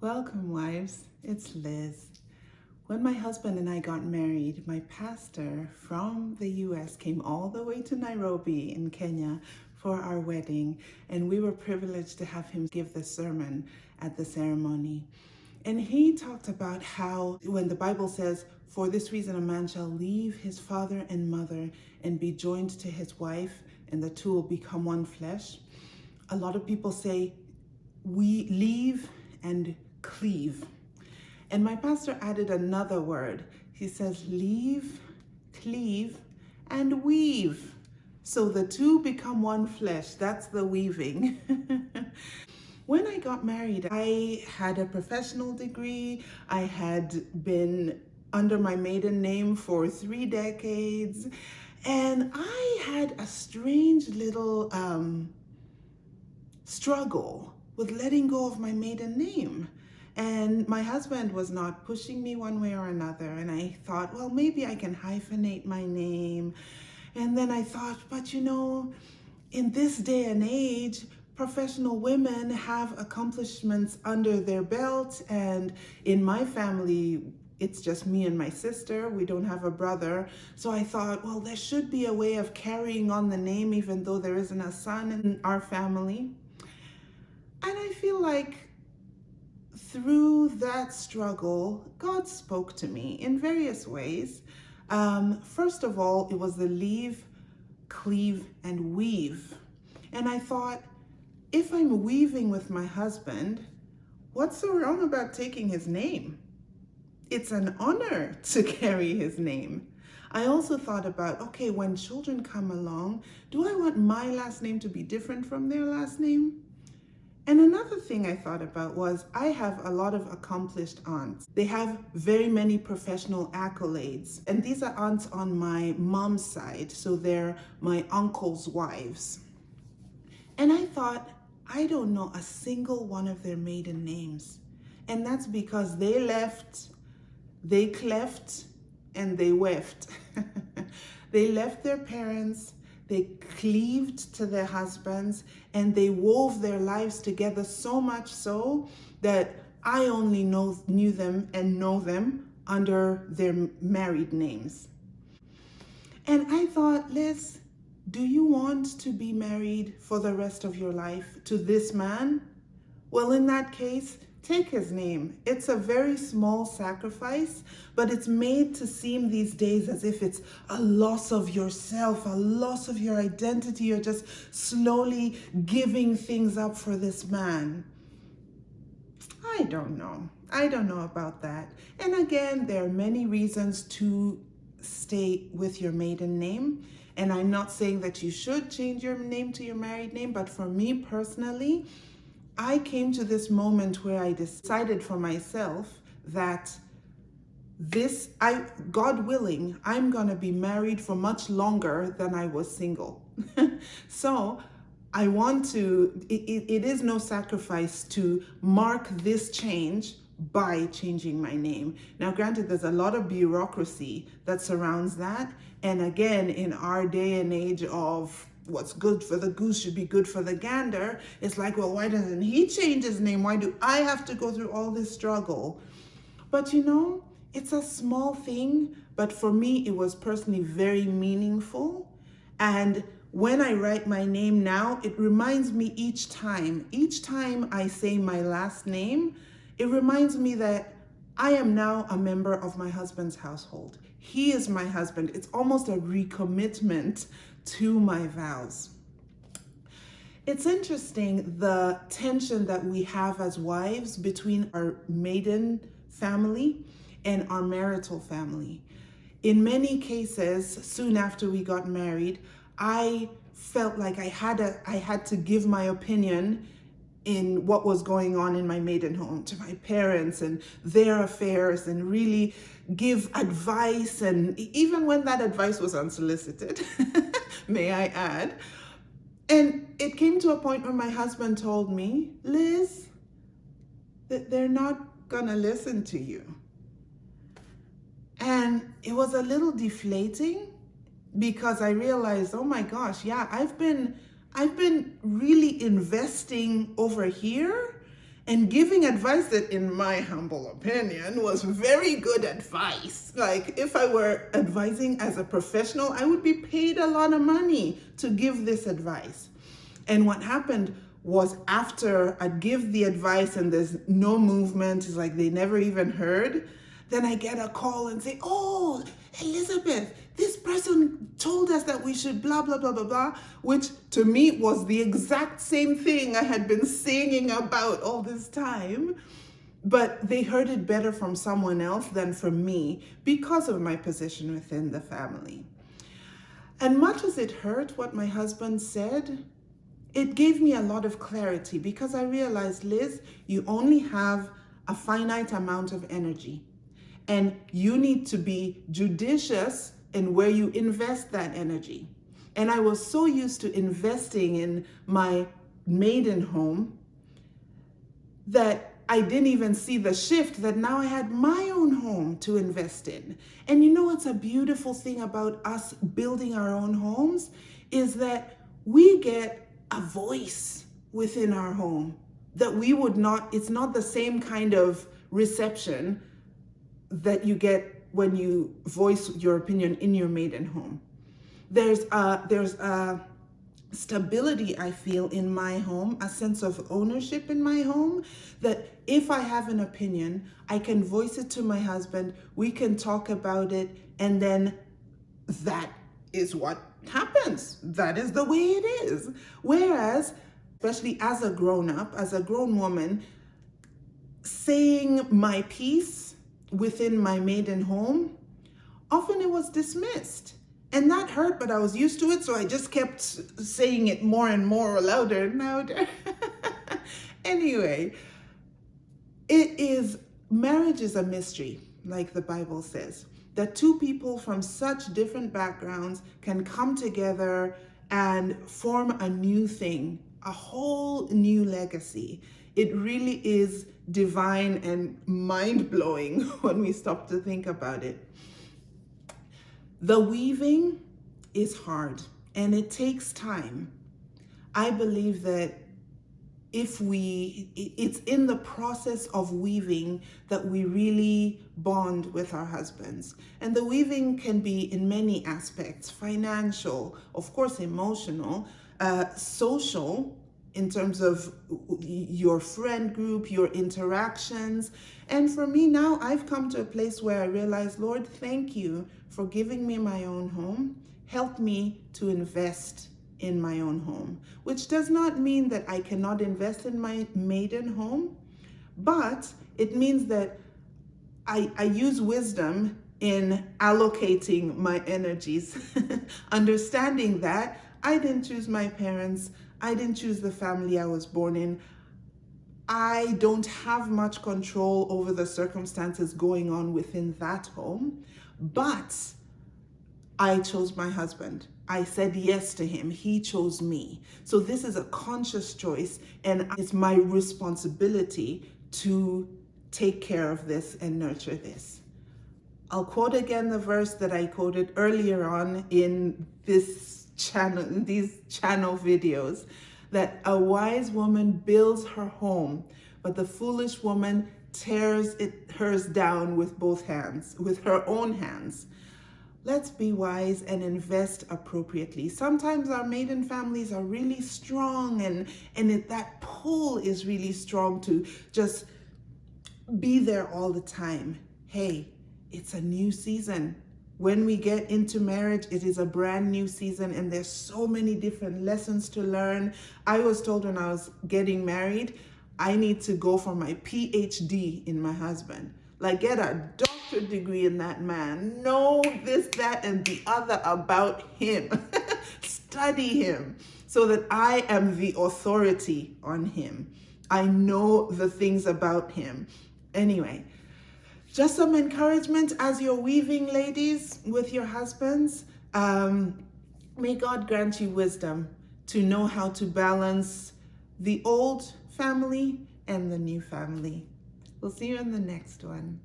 Welcome, wives. It's Liz. When my husband and I got married, my pastor from the US came all the way to Nairobi in Kenya for our wedding, and we were privileged to have him give the sermon at the ceremony. And he talked about how when the Bible says, "For this reason a man shall leave his father and mother and be joined to his wife, and the two will become one flesh," a lot of people say, we leave and cleave. And my pastor added another word. He says, leave, cleave, and weave. So the two become one flesh. That's the weaving. When I got married, I had a professional degree. I had been under my maiden name for 3 decades. And I had a strange little struggle with letting go of my maiden name. And my husband was not pushing me one way or another. And I thought, well, maybe I can hyphenate my name. And then I thought, but you know, in this day and age, professional women have accomplishments under their belt. And in my family, it's just me and my sister. We don't have a brother. So I thought, well, there should be a way of carrying on the name, even though there isn't a son in our family. And I feel like through that struggle, God spoke to me in various ways. First of all, it was the leave, cleave, and weave. And I thought, if I'm weaving with my husband, what's so wrong about taking his name? It's an honor to carry his name. I also thought about, okay, when children come along, do I want my last name to be different from their last name? And another thing I thought about was I have a lot of accomplished aunts. They have very many professional accolades. And these are aunts on my mom's side, so they're my uncle's wives. And I thought, I don't know a single one of their maiden names. And that's because they left, they cleft, and they weft. They left their parents, they cleaved to their husbands, and they wove their lives together so much so that I only knew them and know them under their married names. And I thought, Liz, do you want to be married for the rest of your life to this man? Well, in that case, take his name. It's a very small sacrifice, but it's made to seem these days as if it's a loss of yourself, a loss of your identity. You're just slowly giving things up for this man. I don't know. I don't know about that. And again, there are many reasons to stay with your maiden name. And I'm not saying that you should change your name to your married name, but for me personally, I came to this moment where I decided for myself that God willing, I'm gonna be married for much longer than I was single. So I want to, it is no sacrifice to mark this change by changing my name. Now, granted, there's a lot of bureaucracy that surrounds that. And again, in our day and age of what's good for the goose should be good for the gander, it's like, well, why doesn't he change his name? Why do I have to go through all this struggle? But you know, it's a small thing, but for me, it was personally very meaningful. And when I write my name now, it reminds me each time I say my last name, it reminds me that I am now a member of my husband's household. He is my husband. It's almost a recommitment to my vows. It's interesting the tension that we have as wives between our maiden family and our marital family. In many cases, soon after we got married, I felt like I had to give my opinion in what was going on in my maiden home to my parents and their affairs, and really give advice, and even when that advice was unsolicited, may I add. And it came to a point where my husband told me, Liz, that they're not gonna listen to you. And it was a little deflating because I realized, oh my gosh, yeah, I've been really investing over here, and giving advice that, in my humble opinion, was very good advice. Like, if I were advising as a professional, I would be paid a lot of money to give this advice. And what happened was, after I'd give the advice and there's no movement, it's like they never even heard, then I get a call and say, oh, Elizabeth, this person told us that we should blah, blah, blah, blah, blah, which to me was the exact same thing I had been singing about all this time. But they heard it better from someone else than from me because of my position within the family. And much as it hurt what my husband said, it gave me a lot of clarity, because I realized, Liz, you only have a finite amount of energy, and you need to be judicious in where you invest that energy. And I was so used to investing in my maiden home that I didn't even see the shift that now I had my own home to invest in. And you know what's a beautiful thing about us building our own homes is that we get a voice within our home that we would not, it's not the same kind of reception that you get when you voice your opinion in your maiden home. There's a stability I feel in my home, a sense of ownership in my home, that if I have an opinion, I can voice it to my husband, we can talk about it, and then that is what happens. That is the way it is. Whereas, especially as a grown-up, as a grown woman, saying my piece within my maiden home, often it was dismissed. And that hurt, but I was used to it, so I just kept saying it more and more, louder and louder. Anyway, marriage is a mystery, like the Bible says, that two people from such different backgrounds can come together and form a new thing, a whole new legacy. It really is divine and mind-blowing when we stop to think about it. The weaving is hard and it takes time. I believe that it's in the process of weaving that we really bond with our husbands. And the weaving can be in many aspects: financial, of course, emotional, social, in terms of your friend group, your interactions. And for me now, I've come to a place where I realize, Lord, thank you for giving me my own home. Help me to invest in my own home, which does not mean that I cannot invest in my maiden home, but it means that I use wisdom in allocating my energies, understanding that I didn't choose my parents, I didn't choose the family I was born in. I don't have much control over the circumstances going on within that home, but I chose my husband. I said yes to him. He chose me. So this is a conscious choice, and it's my responsibility to take care of this and nurture this. I'll quote again the verse that I quoted earlier on in these channel videos, that a wise woman builds her home, but the foolish woman tears hers down with both hands, with her own hands. Let's be wise and invest appropriately. Sometimes our maiden families are really strong, and that pull is really strong to just be there all the time. Hey, it's a new season. When we get into marriage, it is a brand new season, and there's so many different lessons to learn. I was told when I was getting married, I need to go for my PhD in my husband. Like, get a doctorate degree in that man. Know this, that, and the other about him. Study him so that I am the authority on him. I know the things about him. Anyway, just some encouragement as you're weaving, ladies, with your husbands. May God grant you wisdom to know how to balance the old family and the new family. We'll see you in the next one.